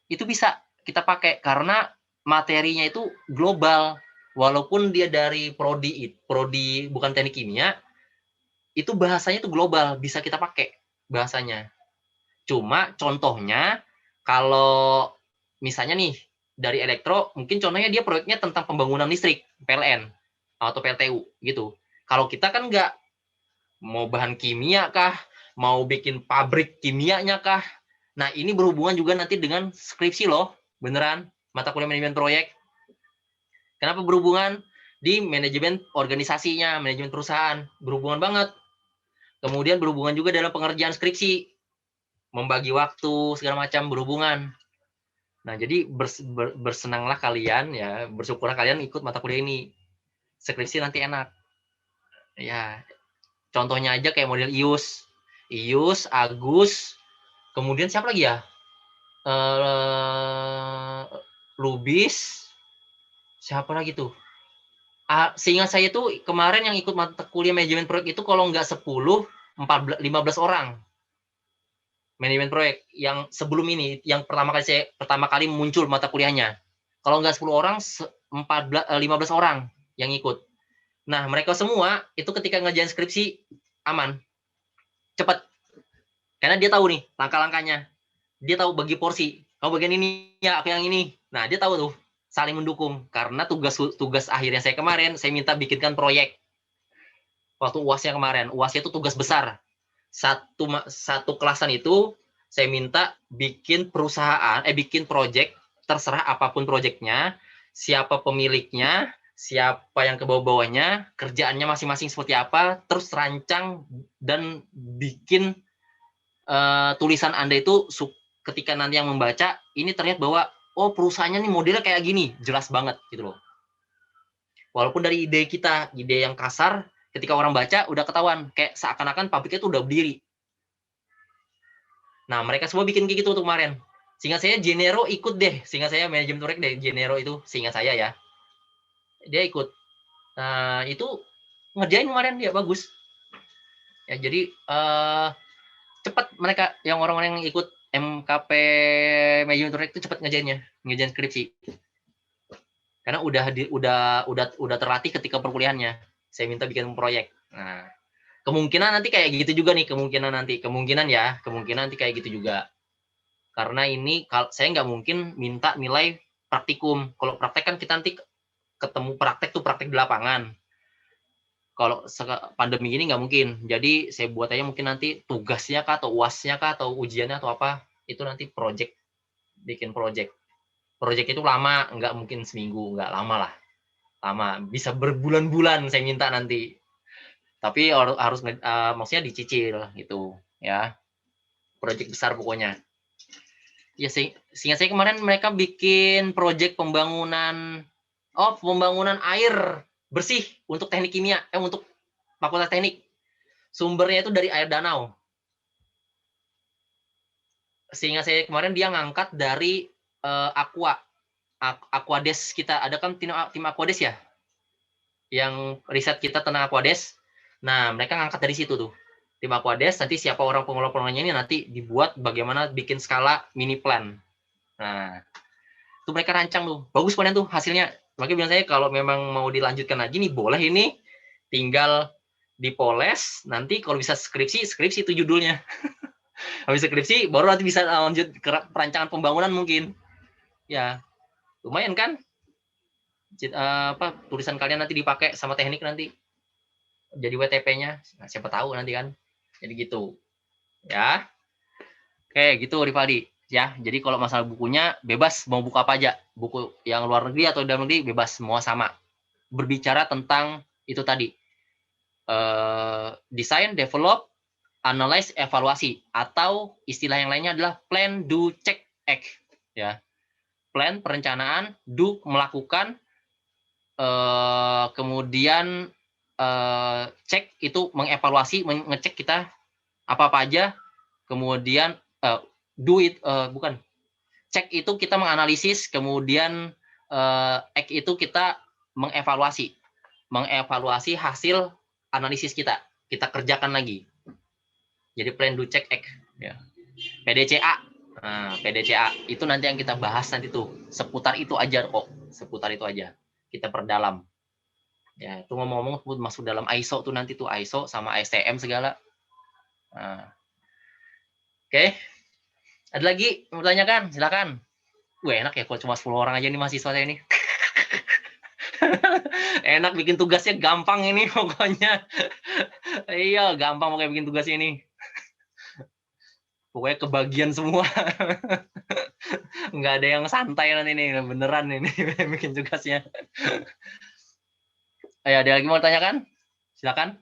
itu bisa kita pakai karena materinya itu global. Walaupun dia dari prodi bukan teknik kimia, itu bahasanya itu global, bisa kita pakai bahasanya. Cuma contohnya kalau misalnya nih dari elektro, mungkin contohnya dia proyeknya tentang pembangunan listrik, PLN atau PLTU gitu. Kalau kita kan nggak mau bahan kimia kah, mau bikin pabrik kimianya kah. Nah, ini berhubungan juga nanti dengan skripsi loh, beneran, mata kuliah manajemen proyek. Kenapa berhubungan? Di manajemen organisasinya, manajemen perusahaan, berhubungan banget. Kemudian berhubungan juga dalam pengerjaan skripsi, membagi waktu, segala macam berhubungan. Nah, jadi bersenanglah kalian, ya, bersyukurlah kalian ikut mata kuliah ini. Skripsi nanti enak. Ya, contohnya aja kayak model Ius, Agus, kemudian siapa lagi ya? Lubis, siapa lagi tuh? Seingat saya tuh kemarin yang ikut mata kuliah manajemen proyek itu kalau nggak 10, 14, 15 orang. Manajemen proyek yang sebelum ini, yang pertama kali muncul mata kuliahnya. Kalau nggak 10 orang, 15 orang yang ikut. Nah, mereka semua itu ketika ngerjain skripsi aman, cepat. Karena dia tahu nih langkah-langkahnya. Dia tahu bagi porsi. Kamu bagian ini, ya aku yang ini. Nah, dia tahu tuh saling mendukung. Karena tugas akhirnya saya kemarin, saya minta bikinkan proyek. Waktu UASnya kemarin, UASnya itu tugas besar. Satu kelasan itu saya minta bikin perusahaan, bikin proyek, terserah apapun proyeknya, siapa pemiliknya, siapa yang ke bawah-bawahnya, kerjaannya masing-masing seperti apa, terus rancang dan bikin tulisan Anda itu ketika nanti yang membaca, ini terlihat bahwa, oh perusahaannya nih modelnya kayak gini, jelas banget gitu loh. Walaupun dari ide kita, ide yang kasar, ketika orang baca udah ketahuan, kayak seakan-akan pabriknya itu udah berdiri. Nah, mereka semua bikin kayak gitu tuh kemarin. Sehingga saya Genero ikut deh, sehingga saya manajemen proyek deh, Genero itu, sehingga saya ya. Dia ikut. Nah, itu ngerjain kemarin dia bagus. Ya, jadi cepat mereka yang orang-orang yang ikut MKP manajemen proyek itu cepat ngerjain skripsi. Karena udah terlatih ketika perkuliahannya. Saya minta bikin proyek. Nah, kemungkinan nanti kayak gitu juga nih, kemungkinan nanti kayak gitu juga. Karena ini saya nggak mungkin minta nilai praktikum. Kalau praktek kan kita nanti ketemu praktek di lapangan. Kalau pandemi ini nggak mungkin. Jadi saya buat aja mungkin nanti tugasnya kah, atau UASnya kah, atau ujiannya, atau apa. Itu nanti bikin project. Project itu lama, nggak mungkin seminggu, nggak lama lah. Lama, bisa berbulan-bulan saya minta nanti. Tapi harus maksudnya dicicil gitu ya. Project besar pokoknya. Ya, sehingga saya kemarin mereka bikin project pembangunan air bersih untuk teknik kimia, untuk fakultas teknik. Sumbernya itu dari air danau. Sehingga saya kemarin dia ngangkat dari Aquades kita. Ada kan tim Aquades ya? Yang riset kita tentang Aquades. Nah, mereka ngangkat dari situ tuh. Tim Aquades, nanti siapa orang pengelola-pengelolanya ini nanti dibuat bagaimana bikin skala mini plan. Nah, itu mereka rancang tuh. Bagus kalian tuh hasilnya. Makanya bilang saya kalau memang mau dilanjutkan lagi nih boleh, ini tinggal dipoles, nanti kalau bisa skripsi itu judulnya. Habis skripsi baru nanti bisa lanjut ke perancangan pembangunan mungkin. Ya, lumayan kan? Tulisan kalian nanti dipakai sama teknik nanti. Jadi WTP-nya. Nah, siapa tahu nanti kan. Jadi gitu. Ya. Oke, gitu Rifaldi. Ya, jadi kalau masalah bukunya bebas mau buku apa aja, buku yang luar negeri atau dalam negeri bebas, semua sama. Berbicara tentang itu tadi, desain, develop, analyze, evaluasi, atau istilah yang lainnya adalah plan, do, check, act. Ya, plan perencanaan, do melakukan, kemudian check itu mengevaluasi, mengecek kita apa aja, kemudian cek itu kita menganalisis, kemudian itu kita mengevaluasi hasil analisis kita. kita kerjakan lagi. Jadi plan, do, check, act. Ya. PDCA. Nah, PDCA itu nanti yang kita bahas nanti tuh. Seputar itu aja kok. Seputar itu aja. Kita perdalam. Ya, itu ngomong-ngomong masuk dalam ISO tuh nanti tuh ISO sama STM segala. Nah. Oke. Ada lagi mau tanyakan? Silakan. Enak ya kalau cuma 10 orang aja nih mahasiswa saya ini. Enak bikin tugasnya, gampang ini pokoknya. Iya, gampang pokoknya bikin tugasnya ini. Pokoknya kebagian semua. Nggak ada yang santai nanti nih, beneran ini bikin tugasnya. Ayo, ada lagi mau tanyakan? Silakan.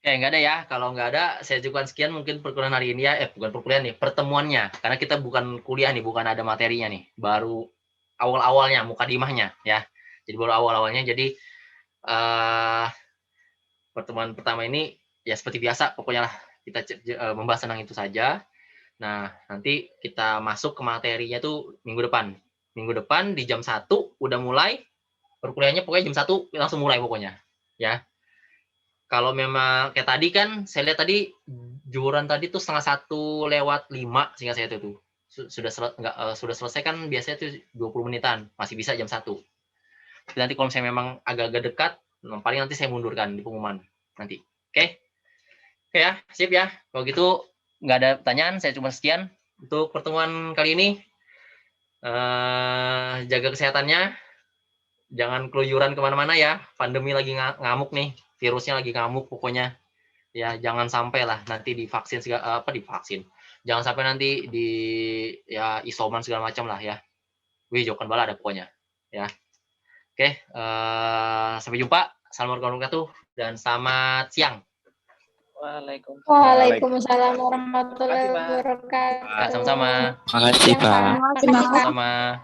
Nggak ada ya. Kalau nggak ada, saya cukupkan sekian mungkin perkuliahan hari ini ya. Bukan perkuliahan nih, pertemuannya. Karena kita bukan kuliah nih, bukan ada materinya nih. Baru awal-awalnya, mukadimahnya ya. Jadi baru awal-awalnya. Jadi pertemuan pertama ini ya seperti biasa. Pokoknya lah kita membahas tentang itu saja. Nah, nanti kita masuk ke materinya tuh minggu depan. Minggu depan di jam 1 udah mulai. Perkuliahannya pokoknya jam 1 langsung mulai pokoknya. Ya. Kalau memang kayak tadi kan, saya lihat tadi jururan tadi tuh 1:30 sehingga saya tuh sudah selesai kan biasanya tuh 20 menitan, masih bisa jam 1. Nanti kalau misalnya memang agak-agak dekat, paling nanti saya mundurkan di pengumuman nanti. Oke ya, sip ya. Kalau gitu nggak ada pertanyaan, saya cuma sekian untuk pertemuan kali ini. Jaga kesehatannya, jangan keluyuran kemana-mana ya. Pandemi lagi ngamuk nih. Virusnya lagi ngamuk pokoknya ya, jangan sampai lah nanti divaksin divaksin, jangan sampai nanti di ya isoman segala macam lah ya. Jauhkan bala ada pokoknya ya. Oke, sampai jumpa. Assalamualaikum warahmatullahi wabarakatuh dan selamat siang. Waalaikumsalam warahmatullahi wabarakatuh. Sama-sama. Makasih Pak. Terima kasih. Sama.